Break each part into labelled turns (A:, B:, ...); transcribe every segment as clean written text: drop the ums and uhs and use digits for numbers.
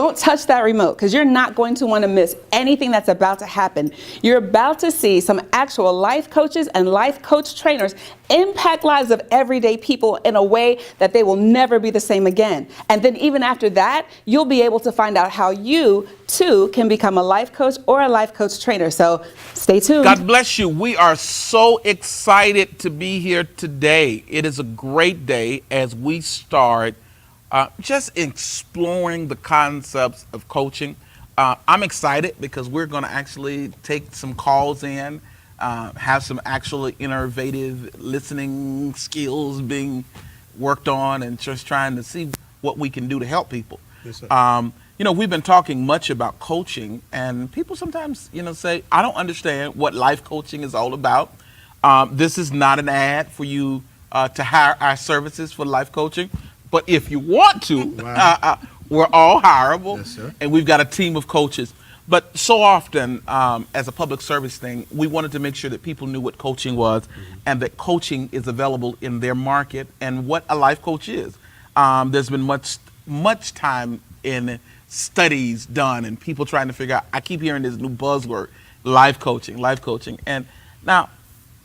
A: don't touch that remote because you're not going to want to miss anything that's about to happen. You're about to see some actual life coaches and life coach trainers impact lives of everyday people in a way that they will never be the same again. And then even after that, you'll be able to find out how you too can become a life coach or a life coach trainer. So stay tuned.
B: God bless you. We are so excited to be here today. It is a great day as we start just exploring the concepts of coaching. I'm excited because we're going to actually take some calls in, have some actually innovative listening skills being worked on, and just trying to see what we can do to help people.
C: Yes, sir.
B: You know, we've been talking much about coaching, and people sometimes, say, I don't understand what life coaching is all about. This is not an ad for you to hire our services for life coaching, but if you want to,
C: Wow.
B: we're all hireable,
C: Yes, sir.
B: and we've got a team of coaches. But so often, as a public service thing, we wanted to make sure that people knew what coaching was, and that coaching is available in their market, and what a life coach is. There's been much time in studies done and people trying to figure out. I keep hearing this new buzzword, life coaching. And now,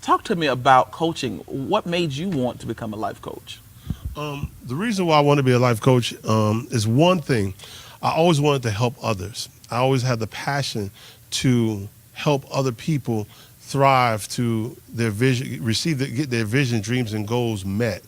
B: talk to me about coaching. What made you want to become a life coach?
C: The reason why I want to be a life coach is one thing. I always wanted to help others. I always had the passion to help other people thrive to their vision, get their vision, dreams, and goals met.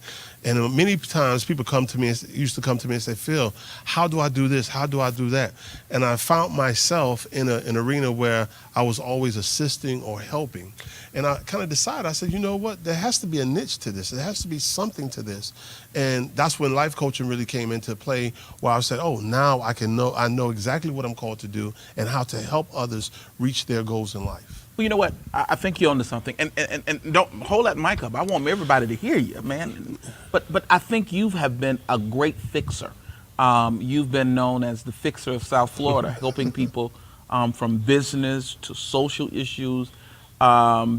C: And many times people used to come to me and say, Phil, how do I do this? How do I do that? And I found myself in an arena where I was always assisting or helping. And I kind of decided, I said, you know what? There has to be a niche to this. There has to be something to this. And that's when life coaching really came into play, where I said, oh, now I know exactly what I'm called to do and how to help others reach their goals in life.
B: Well, you know what? I think you're onto something. And don't hold that mic up. I want everybody to hear you, man. But I think you have been a great fixer. You've been known as the fixer of South Florida, helping people from business to social issues,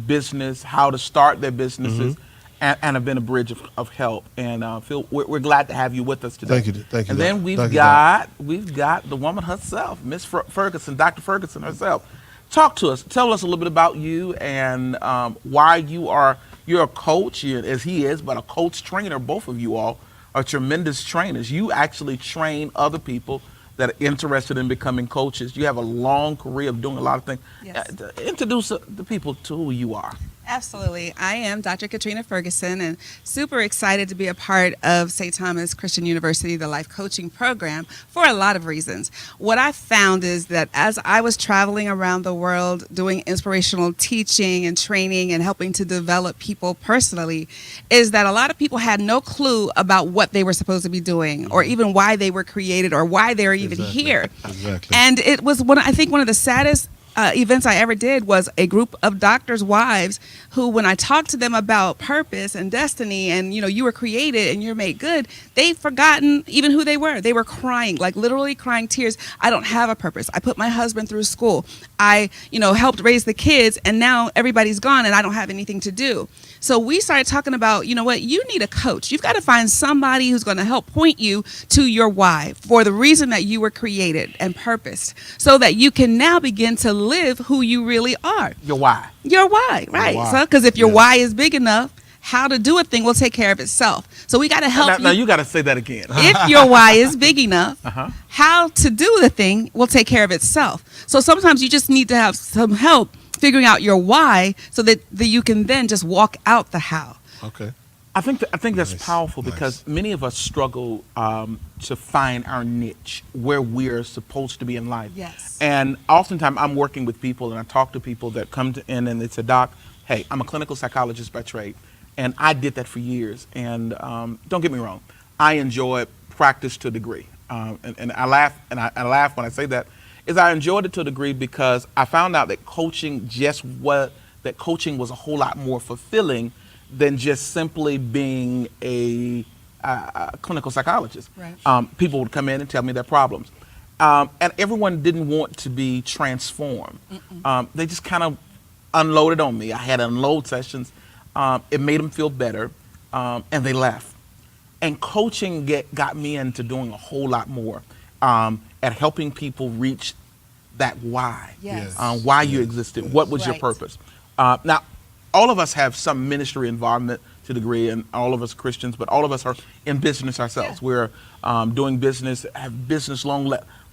B: business, how to start their businesses, and have been a bridge of help. And Phil, we're glad to have you with us today.
C: Thank you.
B: And then we've got the woman herself, Miss Ferguson, Dr. Ferguson herself. Talk to us. Tell us a little bit about you and why you're a coach, as he is, but a coach trainer. Both of you all are tremendous trainers. You actually train other people that are interested in becoming coaches. You have a long career of doing a lot of things.
A: Yes.
B: Introduce the people to who you are.
D: Absolutely. I am Dr. Katrina Ferguson, and super excited to be a part of St. Thomas Christian University, the life coaching program, for a lot of reasons. What I found is that as I was traveling around the world doing inspirational teaching and training and helping to develop people personally, is that a lot of people had no clue about what they were supposed to be doing, or even why they were created, or why they were even here.
C: Exactly.
D: And it was one of the saddest events I ever did was a group of doctors' wives who, when I talked to them about purpose and destiny and, you were created and you're made good, they've forgotten even who they were. They were crying, like literally crying tears. I don't have a purpose. I put my husband through school. I, helped raise the kids, and now everybody's gone and I don't have anything to do. So we started talking about, you need a coach. You've got to find somebody who's going to help point you to your why, for the reason that you were created and purposed, so that you can now begin to live who you really are.
B: Your why.
D: Your why, right?
C: why.
D: So, because if your why is big enough, how to do a thing will take care of itself. So we got to help
B: Now you got to say that again.
D: If your why is big enough, how to do the thing will take care of itself. So sometimes you just need to have some help figuring out your why, so that you can then just walk out the how.
C: Okay.
B: I think that's
C: Nice,
B: powerful
C: nice.
B: because many of us struggle to find our niche, where we're supposed to be in life.
D: Yes.
B: And oftentimes I'm working with people and I talk to people that come in and they say, Doc, hey, I'm a clinical psychologist by trade, and I did that for years. And don't get me wrong, I enjoy practice to a degree. And I laugh when I say that. I enjoyed it to a degree because I found out that coaching was a whole lot more fulfilling than just simply being a clinical psychologist.
D: Right.
B: People would come in and tell me their problems. And everyone didn't want to be transformed. They just kind of unloaded on me. I had unload sessions. It made them feel better, and they left. And coaching got me into doing a whole lot more. at helping people reach that why.
D: Yes.
B: Why you existed. What was your
D: Right.
B: purpose? Now, all of us have some ministry involvement to a degree, and all of us Christians, but all of us are in business ourselves. We're doing business, have business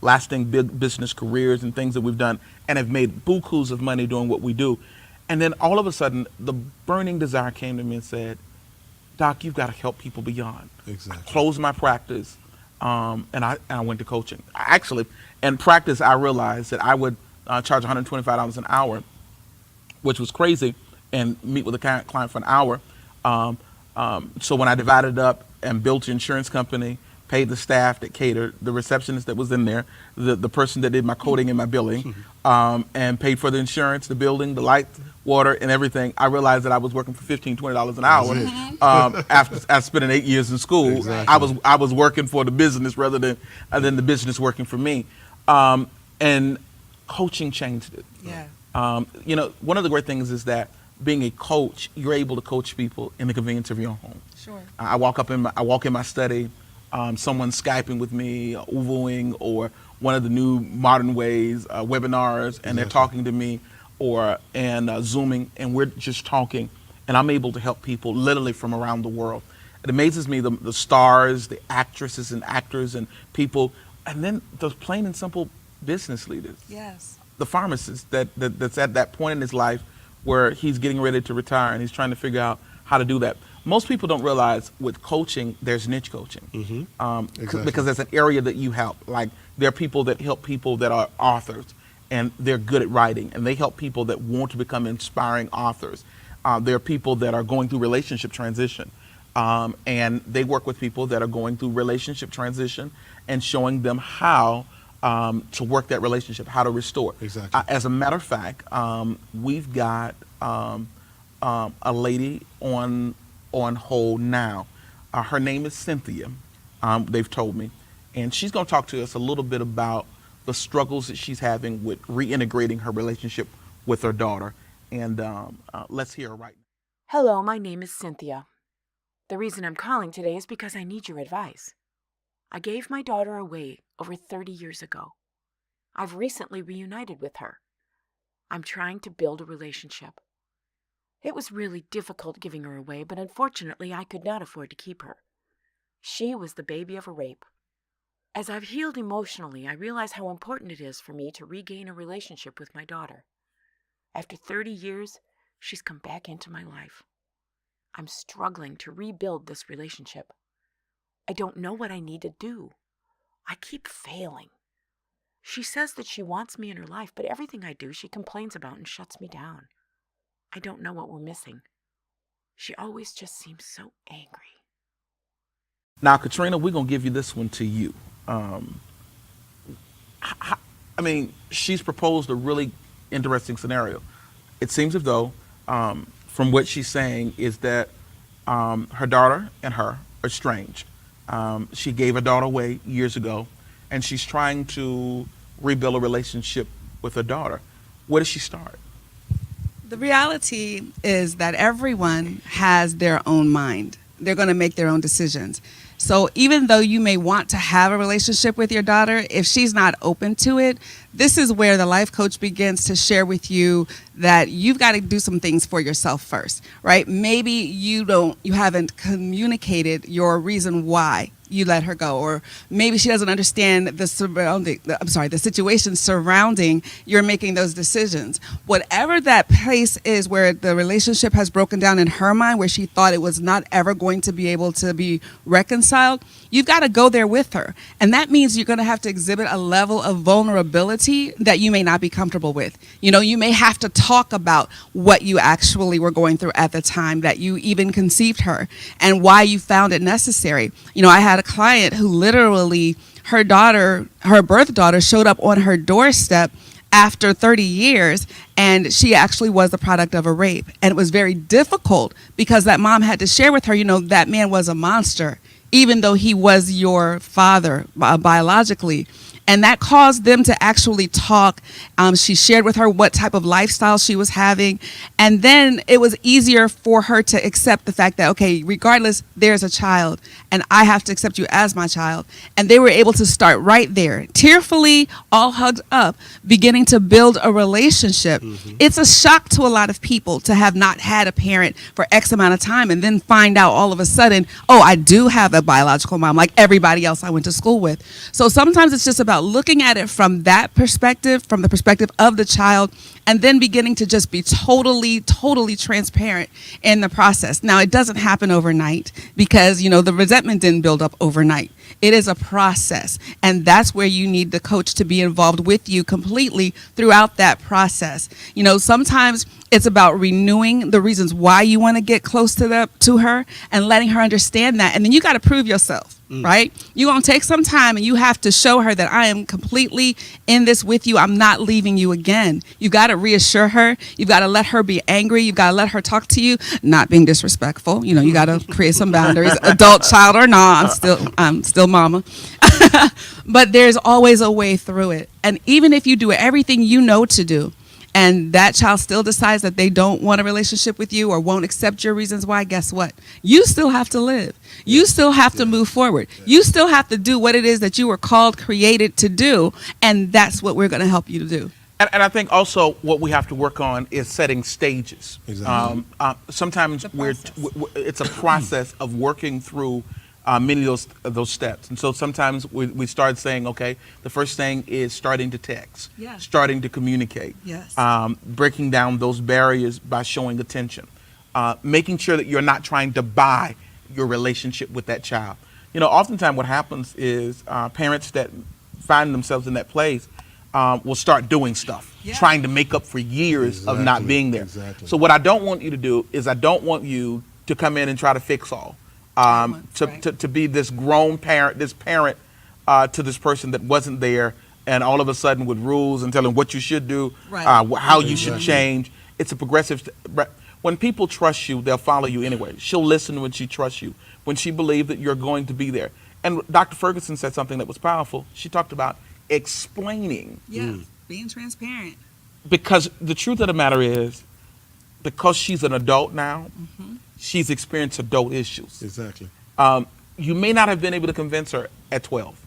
B: lasting big business careers and things that we've done, and have made bukus of money doing what we do. And then all of a sudden, the burning desire came to me and said, Doc, you've got to help people beyond.
C: Exactly.
B: I closed my practice, and I went to coaching. Actually, in practice, I realized that I would charge $125 an hour, which was crazy, and meet with a client for an hour. So when I divided up and built the insurance company, paid the staff that catered, the receptionist that was in there, the person that did my coding and my billing, and paid for the insurance, the building, the lights, water, and everything, I realized that I was working for $15, $20 an hour. After spending 8 years in school,
C: Exactly.
B: I was working for the business rather than the business working for me. And coaching changed it.
D: Yeah.
B: You know, one of the great things is that being a coach, you're able to coach people in the convenience of your own home.
D: Sure.
B: I walk in my study, someone's Skyping with me, Uvoing, or one of the new modern ways, webinars, and they're talking to me, and Zooming, and we're just talking, and I'm able to help people literally from around the world. It amazes me the stars, the actresses and actors and people, and then the plain and simple business leaders.
D: Yes.
B: The pharmacist that's at that point in his life where he's getting ready to retire and he's trying to figure out how to do that. Most people don't realize with coaching, there's niche coaching.
C: Exactly.
B: Because there's an area that you help. Like there are people that help people that are authors and they're good at writing, and they help people that want to become inspiring authors. There are people that are going through relationship transition, and they work with people that are going through relationship transition and showing them how to work that relationship, how to restore.
C: Exactly.
B: As a matter of fact, we've got a lady on hold now. Her name is Cynthia, they've told me, and she's going to talk to us a little bit about the struggles that she's having with reintegrating her relationship with her daughter. And let's hear her right now.
E: Hello, my name is Cynthia. The reason I'm calling today is because I need your advice. I gave my daughter away over 30 years ago. I've recently reunited with her. I'm trying to build a relationship. It was really difficult giving her away, but unfortunately I could not afford to keep her. She was the baby of a rape. As I've healed emotionally, I realize how important it is for me to regain a relationship with my daughter. After 30 years, she's come back into my life. I'm struggling to rebuild this relationship. I don't know what I need to do. I keep failing. She says that she wants me in her life, but everything I do, she complains about and shuts me down. I don't know what we're missing. She always just seems so angry.
B: Now, Katrina, we're going to give you this one to you. I mean, she's proposed a really interesting scenario. It seems as though, from what she's saying, is that her daughter and her are estranged. She gave her daughter away years ago, and she's trying to rebuild a relationship with her daughter. Where does she start?
D: The reality is that everyone has their own mind. They're going to make their own decisions. So even though you may want to have a relationship with your daughter, if she's not open to it, this is where the life coach begins to share with you that you've got to do some things for yourself first, right? Maybe you haven't communicated your reason why you let her go, or maybe she doesn't understand the situation surrounding you're making those decisions. Whatever that place is where the relationship has broken down in her mind, where she thought it was not ever going to be able to be reconciled, you've got to go there with her. And that means you're going to have to exhibit a level of vulnerability that you may not be comfortable with. You know, you may have to talk about what you actually were going through at the time that you even conceived her and why you found it necessary. You know, I had a client who literally, her birth daughter showed up on her doorstep after 30 years, and she actually was the product of a rape. And it was very difficult because that mom had to share with her, you know, that man was a monster, even though he was your father biologically. And that caused them to actually talk. She shared with her what type of lifestyle she was having. And then it was easier for her to accept the fact that, okay, regardless, there's a child and I have to accept you as my child. And they were able to start right there, tearfully, all hugged up, beginning to build a relationship. It's a shock to a lot of people to have not had a parent for X amount of time and then find out all of a sudden, oh, I do have a biological mom like everybody else I went to school with. So sometimes it's just about looking at it from that perspective, from the perspective of the child, and then beginning to just be totally transparent in the process. Now, it doesn't happen overnight because, the resentment didn't build up overnight. It is a process, and that's where you need the coach to be involved with you completely throughout that process. Sometimes it's about renewing the reasons why you want to get close to her and letting her understand that. And then you got to prove yourself, right? You're going to take some time and you have to show her that I am completely in this with you. I'm not leaving you again. You got to reassure her. You've got to let her be angry. You've got to let her talk to you, not being disrespectful. You got to create some boundaries, adult, child or not. I'm still mama. But there's always a way through it. And even if you do everything you know to do, and that child still decides that they don't want a relationship with you or won't accept your reasons why, guess what? You still have to live. You still have to move forward. You still have to do what it is that you were called, created to do, and that's what we're going to help you to do.
B: And I think also what we have to work on is setting stages.
C: Exactly.
B: Sometimes it's a process of working through many of those steps. And so sometimes we start saying, okay, the first thing is starting to text, starting to communicate, breaking down those barriers by showing attention, making sure that you're not trying to buy your relationship with that child. Oftentimes what happens is parents that find themselves in that place will start doing stuff, trying to make up for years of not being there.
C: Exactly.
B: So what I don't want you to do is I don't want you to come in and try to fix all. To be this grown parent, this parent to this person that wasn't there, and all of a sudden with rules and telling what you should do, how you should change. It's a progressive. When people trust you, they'll follow you anyway. She'll listen when she trusts you, when she believes that you're going to be there. And Dr. Ferguson said something that was powerful. She talked about explaining.
D: Being transparent.
B: Because the truth of the matter is, because she's an adult now, she's experienced adult issues.
C: Exactly.
B: You may not have been able to convince her at 12,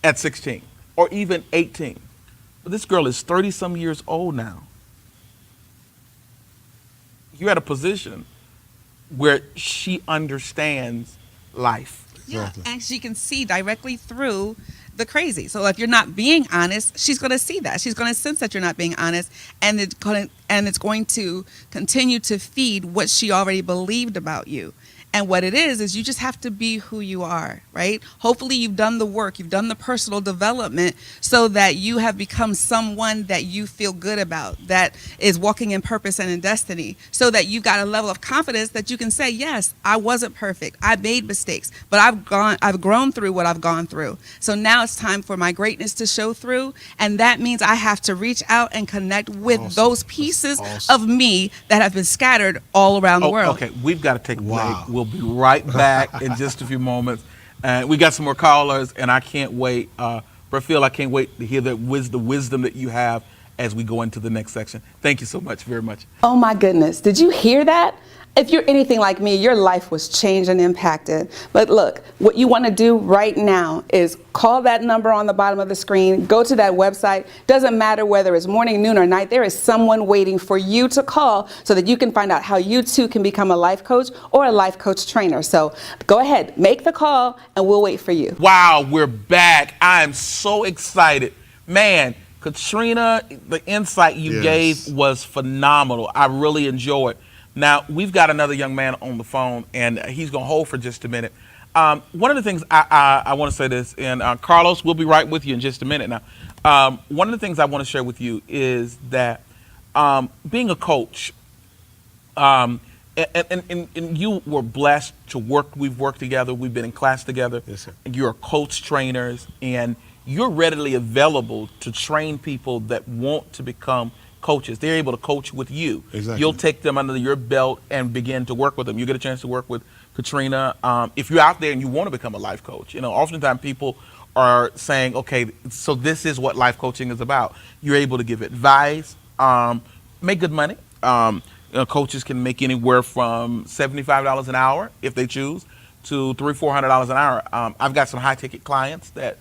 B: at 16, or even 18. But this girl is 30-some years old now. You're at a position where she understands life.
C: Exactly.
D: And she can see directly through the crazy. So if you're not being honest, she's going to see that. She's going to sense that you're not being honest, and it's going to continue to feed what she already believed about you. And what it is you just have to be who you are, right? Hopefully you've done the work, you've done the personal development so that you have become someone that you feel good about, that is walking in purpose and in destiny, so that you've got a level of confidence that you can say, yes, I wasn't perfect. I made mistakes, but I've grown through what I've gone through. So now it's time for my greatness to show through. And that means I have to reach out and connect with those pieces of me that have been scattered all around the world.
B: Okay, we've got to take a break. We'll be right back in just a few moments. We got some more callers, and I can't wait. Brafil, I can't wait to hear the wisdom that you have as we go into the next section. Thank you so much, very much.
A: Oh my goodness, did you hear that? If you're anything like me, your life was changed and impacted. But look, what you want to do right now is call that number on the bottom of the screen, go to that website. Doesn't matter whether it's morning, noon, or night, there is someone waiting for you to call so that you can find out how you too can become a life coach or a life coach trainer. So go ahead, make the call, and we'll wait for you.
B: Wow, we're back. I am so excited. Man, Katrina, the insight you gave was phenomenal. I really enjoyed it. Now, we've got another young man on the phone, and he's going to hold for just a minute. One of the things I want to say this, and Carlos, we'll be right with you in just a minute now. One of the things I want to share with you is that being a coach, and you were blessed to work. We've worked together. We've been in class together.
C: Yes, sir.
B: And you're coach trainers, and you're readily available to train people that want to become coaches. They're able to coach with you.
C: Exactly.
B: You'll take them under your belt and begin to work with them. You get a chance to work with Katrina. If you're out there and you want to become a life coach, oftentimes people are saying, okay, so this is what life coaching is about. You're able to give advice, make good money. Coaches can make anywhere from $75 an hour if they choose to $300-400 an hour. I've got some high ticket clients that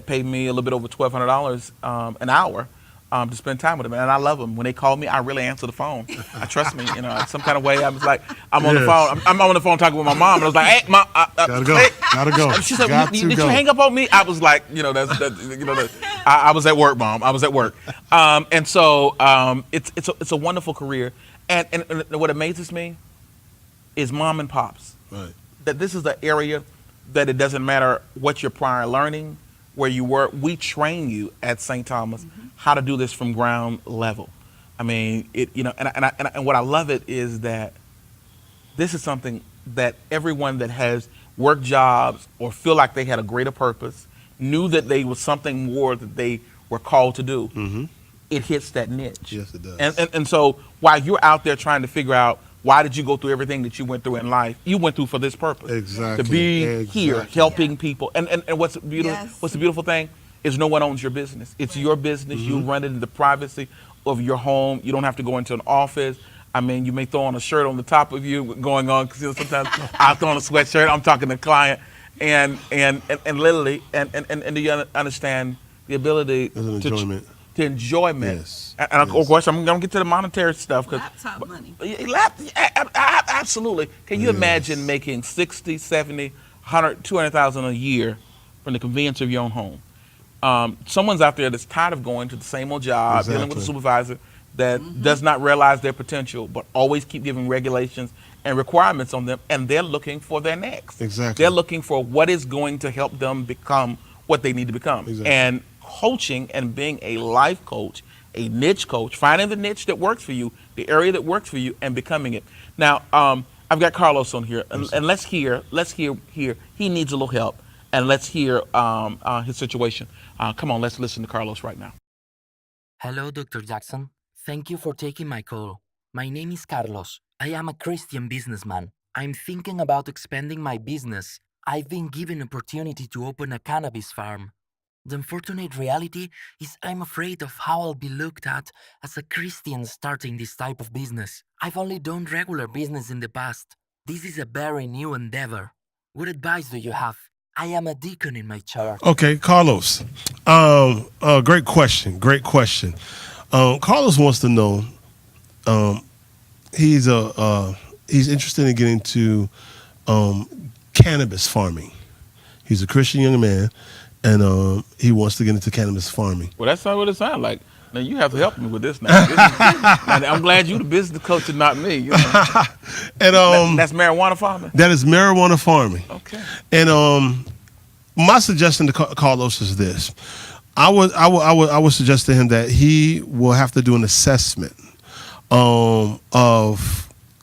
B: pay me a little bit over $1,200 an hour to spend time with them, and I love them. When they call me, I really answer the phone. I trust me, in some kind of way. I was like, I'm on the phone. I'm on the phone talking with my mom, and I was like, "Hey, mom,
C: Gotta go.
B: hey."
C: Gotta go.
B: And she's like,
C: Got
B: "Did
C: to go.
B: you hang up on me?" I was like, I was at work, mom. I was at work, and so it's a wonderful career, and what amazes me is mom and pops.
C: Right.
B: That this is the area that it doesn't matter what your prior learning, where you were. We train you at St. Thomas how to do this from ground level. I mean, and what I love it is that this is something that everyone that has worked jobs or feel like they had a greater purpose, knew that they was something more that they were called to do. It hits that niche.
C: Yes, it does.
B: And so while you're out there trying to figure out why did you go through everything that you went through in life, you went through for this purpose.
C: Exactly.
B: To be here
C: Exactly.
B: helping people. And what's beautiful,
A: Yes.
B: what's the beautiful thing is no one owns your business. It's your business. You run it in the privacy of your home. You don't have to go into an office. I mean, you may throw on a shirt on the top of you going on, because sometimes I'll throw on a sweatshirt. I'm talking to a client, and literally, and do you understand the ability
C: There's an enjoyment.
B: to enjoyment.
C: Yes.
B: And of course, I'm going to get to the monetary stuff.
A: Laptop money.
B: Absolutely. Can you imagine making 60, 70, 100, 200,000 a year from the convenience of your own home? Someone's out there that's tired of going to the same old job, dealing with a
C: Exactly.
B: supervisor that does not realize their potential, but always keep giving regulations and requirements on them, and they're looking for their next.
C: Exactly.
B: They're looking for what is going to help them become what they need to become.
C: Exactly.
B: And coaching and being a life coach, a niche coach, finding the niche that works for you, the area that works for you, and becoming it. Now, I've got Carlos on here, and let's hear. He needs a little help, and let's hear his situation. Come on, let's listen to Carlos right now.
F: Hello, Dr. Jackson. Thank you for taking my call. My name is Carlos. I am a Christian businessman. I'm thinking about expanding my business. I've been given opportunity to open a cannabis farm. The unfortunate reality is I'm afraid of how I'll be looked at as a Christian starting this type of business. I've only done regular business in the past. This is a very new endeavor. What advice do you have? I am a deacon in my church.
C: Okay, Carlos. Great question. Great question. Carlos wants to know. He's interested in getting to cannabis farming. He's a Christian young man, and he wants to get into cannabis farming.
B: Well, that's not what it sounds like. Now you have to help me with this now. I'm glad you're the business coach and not me.
C: And
B: That's marijuana farming.
C: that is marijuana farming.
B: Okay.
C: And my suggestion to Carlos is this: I would suggest to him that he will have to do an assessment of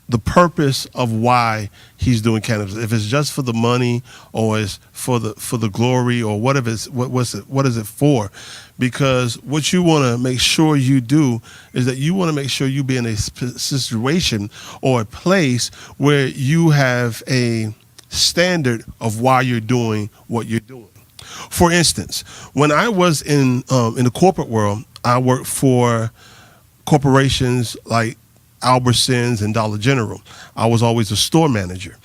C: the purpose of why he's doing cannabis. If it's just for the money, or it's for the glory, or what is it for? Because what you want to make sure you do is that you want to make sure you be in a situation or a place where you have a standard of why you're doing what you're doing. For instance, when I was in the corporate world, I worked for corporations like Albertsons and Dollar General. I was always a store manager.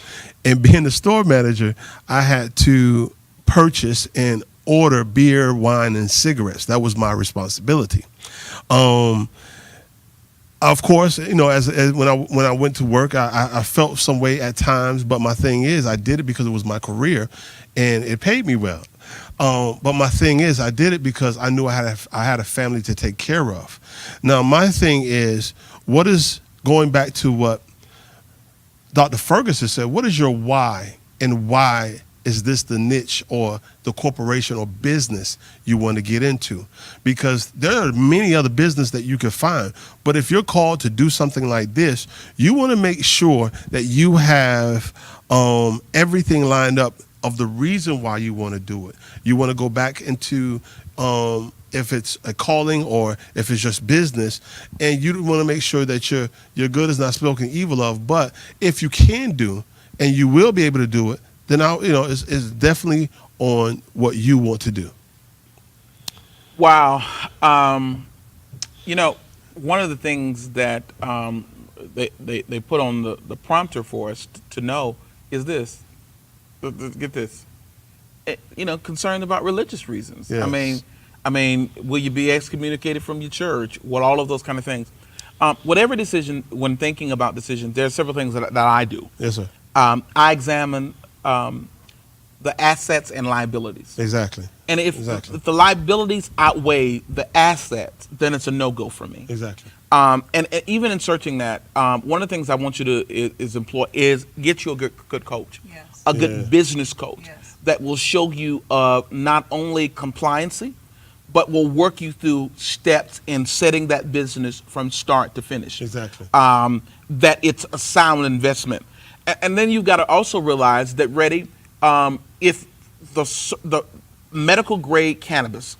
C: And being a store manager, I had to purchase and order beer, wine, and cigarettes. That was my responsibility. Of course, as when I went to work, I felt some way at times, but my thing is, I did it because it was my career, and it paid me well. But my thing is, I did it because I knew I had a family to take care of. Now, my thing is, what is going back to what Dr. Ferguson said? What is your why, and why is this the niche or the corporation or business you want to get into? Because there are many other business that you can find. But if you're called to do something like this, you want to make sure that you have everything lined up of the reason why you want to do it. You want to go back into if it's a calling or if it's just business, and you want to make sure that your good is not spoken evil of. But if you can do, and you will be able to do it, then it's definitely on what you want to do.
B: Wow. One of the things that they put on the prompter for us to know is this. Get this. Concerned about religious reasons.
C: Yes.
B: I mean, will you be excommunicated from your church? Well, all of those kind of things. Whatever decision, when thinking about decisions, there are several things that I do.
C: Yes, sir.
B: I examine the assets and liabilities.
C: Exactly.
B: And if the liabilities outweigh the assets, then it's a no-go for me.
C: Exactly.
B: And even in searching that, one of the things I want you to employ is get you a good coach, a good business coach that will show you not only compliancy, but will work you through steps in setting that business from start to finish.
C: Exactly.
B: That it's a sound investment. And then you've got to also realize that, if the medical grade cannabis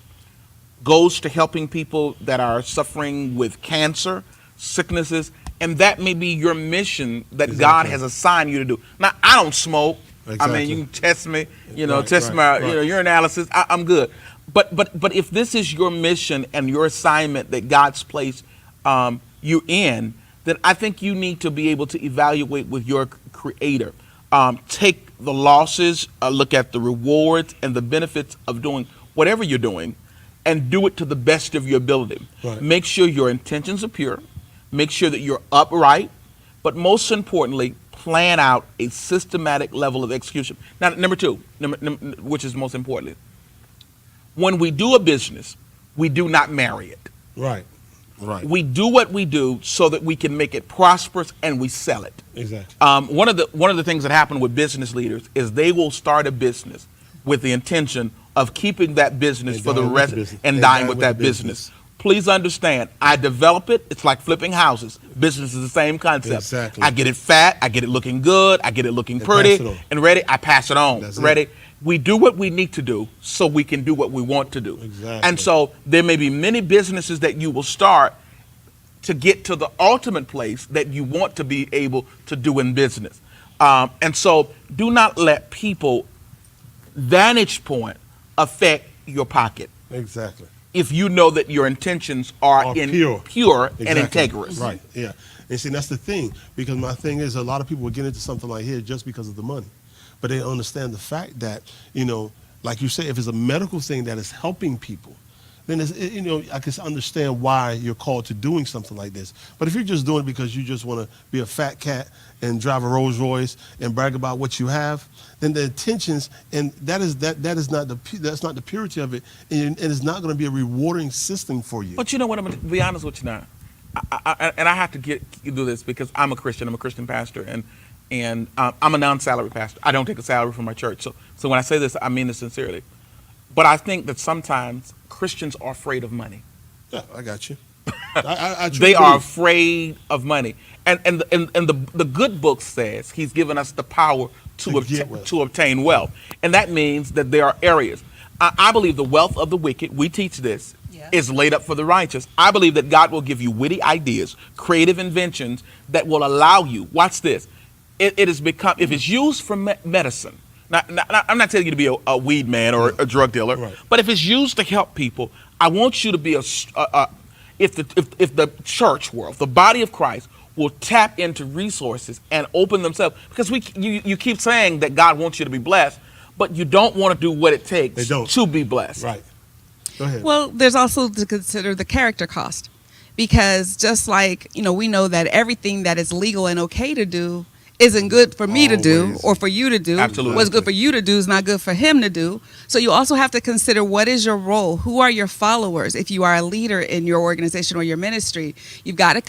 B: goes to helping people that are suffering with cancer, sicknesses, and that may be your mission that God has assigned you to do. Now, I don't smoke.
C: Exactly.
B: I mean, you can test me, test my urinalysis. I'm good. But if this is your mission and your assignment that God's placed you in, then I think you need to be able to evaluate with your Creator. Take the losses, look at the rewards and the benefits of doing whatever you're doing, and do it to the best of your ability.
C: Right.
B: Make sure your intentions are pure. Make sure that you're upright. But most importantly, plan out a systematic level of execution. Now, number two, which is most importantly, when we do a business, we do not marry it.
C: Right. Right.
B: We do what we do so that we can make it prosperous and we sell it.
C: Exactly.
B: One of the things that happen with business leaders is they will start a business with the intention of keeping that business for the rest and dying with that business. Please understand, I develop it. It's like flipping houses. Business is the same concept.
C: Exactly.
B: I get it fat. I get it looking good. I get it looking pretty and ready. I pass it on.
C: That's
B: ready.
C: It.
B: We do what we need to do so we can do what we want to do.
C: Exactly.
B: And so there may be many businesses that you will start to get to the ultimate place that you want to be able to do in business. And so do not let people vantage point affect your pocket.
C: Exactly.
B: If you know that your intentions are pure and integrous.
C: Right, yeah. And see, that's the thing, because my thing is a lot of people will get into something like here just because of the money. But they understand the fact that, like you say, if it's a medical thing that is helping people, then I can understand why you're called to doing something like this. But if you're just doing it because you just want to be a fat cat and drive a Rolls Royce and brag about what you have, then the intentions, and that's not the purity of it, and it's not going to be a rewarding system for you.
B: But you know what? I'm going to be honest with you now, and I have to do this because I'm a Christian. I'm a Christian pastor, and I'm a non-salary pastor. I don't take a salary from my church. So when I say this, I mean this sincerely. But I think that sometimes Christians are afraid of money.
C: Yeah, I got you. I
B: they are afraid of money. And the good book says he's given us the power to obtain wealth. And that means that there are areas. I believe the wealth of the wicked, we teach this, is laid up for the righteous. I believe that God will give you witty ideas, creative inventions that will allow you, watch this, it has become, if it's used for medicine, now, I'm not telling you to be a weed man or a drug dealer, but if it's used to help people, I want you to be if the church world, the body of Christ, will tap into resources and open themselves, because you keep saying that God wants you to be blessed, but you don't want to do what it takes to be blessed.
C: Right. Go ahead.
D: Well, there's also to consider the character cost, because just like we know that everything that is legal and okay to do isn't good for me to do or for you to do.
B: Absolutely.
D: What's good for you to do is not good for him to do. So you also have to consider, what is your role? Who are your followers? If you are a leader in your organization or your ministry, you've got to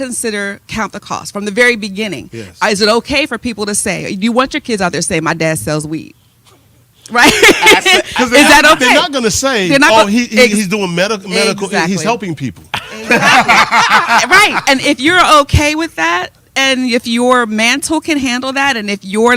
D: count the cost from the very beginning.
C: Yes.
D: Is it okay for people to say, do you want your kids out there saying, my dad sells weed? Right? Is that okay?
C: They're not going to say, he's doing medical,
D: exactly.
C: he's helping people.
D: Exactly. Right. And if you're okay with that, And if your mantle can handle that, and if your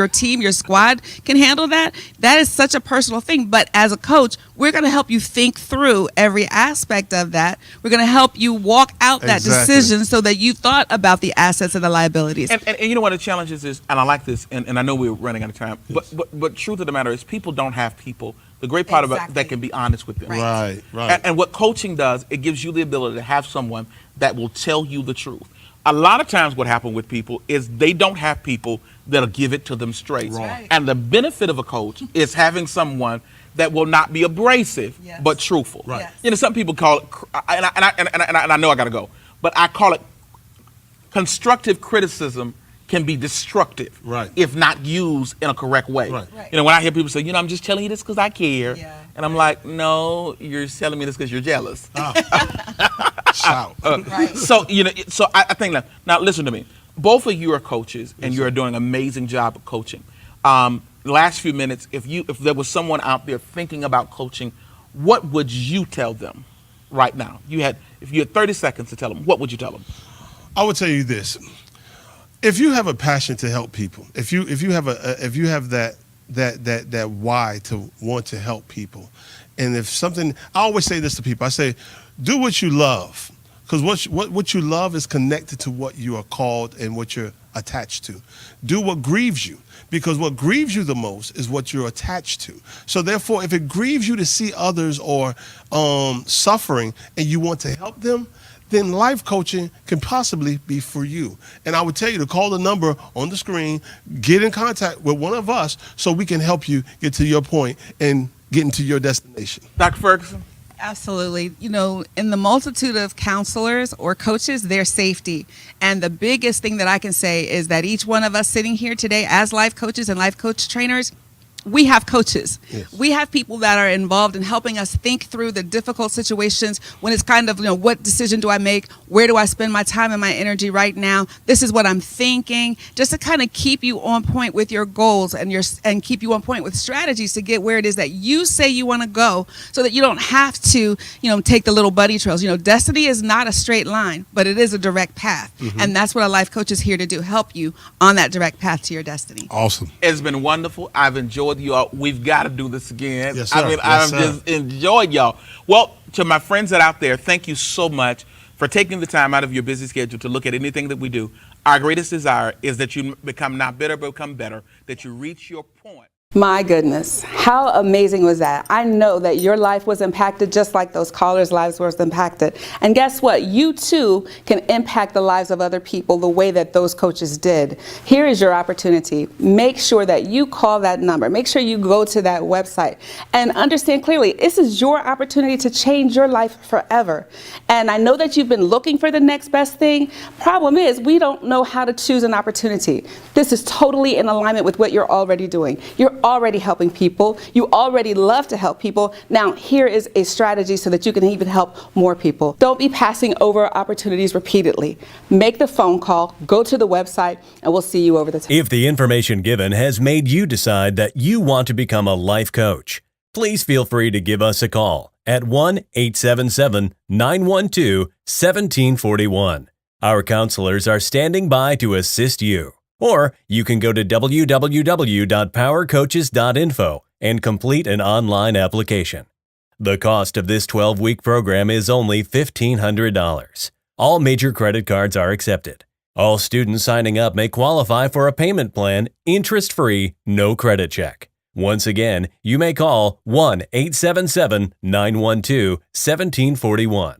D: team, your squad can handle that, that is such a personal thing. But as a coach, we're going to help you think through every aspect of that. We're going to help you walk out that decision so that you thought about the assets and the liabilities.
B: And you know what the challenge is, and I like this, and I know we're running out of time, but truth of the matter is people don't have people. The great part about that can be honest with them.
C: Right.
B: And what coaching does, it gives you the ability to have someone that will tell you the truth. A lot of times what happens with people is they don't have people that'll give it to them straight.
C: Right.
B: And the benefit of a coach is having someone that will not be abrasive, but truthful.
C: Right. Yes.
B: You know, some people call it, and I know I got to go, but I call it constructive criticism can be destructive if not used in a correct way.
C: Right.
B: You know, when I hear people say, you know, I'm just telling you this because I care.
D: Yeah.
B: And I'm like, no, you're telling me this because you're jealous.
C: Shout.
B: So, you know, so I think that, now listen to me. Both of you are coaches and you are doing an amazing job of coaching. Last few minutes, if there was someone out there thinking about coaching, what would you tell them right now? If you had 30 seconds to tell them, what would you tell them?
C: I would tell you this. If you have a passion to help people, if you have that why to want to help people, and if something, I always say this to people. I say, do what you love, because what you love is connected to what you are called and what you're attached to. Do what grieves you, because what grieves you the most is what you're attached to. So therefore, if it grieves you to see others or suffering and you want to help them, then life coaching can possibly be for you. And I would tell you to call the number on the screen, get in contact with one of us so we can help you get to your point and get into your destination.
B: Dr. Ferguson?
D: Absolutely. You know, in the multitude of counselors or coaches, there's safety. And the biggest thing that I can say is that each one of us sitting here today as life coaches and life coach trainers, we have coaches.
C: Yes.
D: We have people that are involved in helping us think through the difficult situations when it's kind of, you know, what decision do I make? Where do I spend my time and my energy right now? This is what I'm thinking, just to kind of keep you on point with your goals and keep you on point with strategies to get where it is that you say you want to go, so that you don't have to, you know, take the little bunny trails. You know, destiny is not a straight line, but it is a direct path. And that's what a life coach is here to do, help you on that direct path to your destiny.
C: Awesome.
B: It's been wonderful. I've enjoyed you all. We've got to do this again.
C: Yes, sir.
B: I mean,
C: Yes,
B: I've just enjoyed y'all. Well, to my friends that are out there, thank you so much for taking the time out of your busy schedule to look at anything that we do. Our greatest desire is that you become not bitter, but become better, that you reach your point.
A: My goodness, how amazing was that? I know that your life was impacted just like those callers' lives were impacted. And guess what? You too can impact the lives of other people the way that those coaches did. Here is your opportunity. Make sure that you call that number. Make sure you go to that website and understand clearly this is your opportunity to change your life forever. And I know that you've been looking for the next best thing. Problem is, we don't know how to choose an opportunity. This is totally in alignment with what you're already doing. You're already helping people. You already love to help people. Now, here is a strategy so that you can even help more people. Don't be passing over opportunities repeatedly. Make the phone call, go to the website, and we'll see you over the top.
G: If the information given has made you decide that you want to become a life coach, please feel free to give us a call at 1-877-912-1741. Our counselors are standing by to assist you. Or you can go to www.powercoaches.info and complete an online application. The cost of this 12-week program is only $1,500. All major credit cards are accepted. All students signing up may qualify for a payment plan, interest-free, no credit check. Once again, you may call 1-877-912-1741.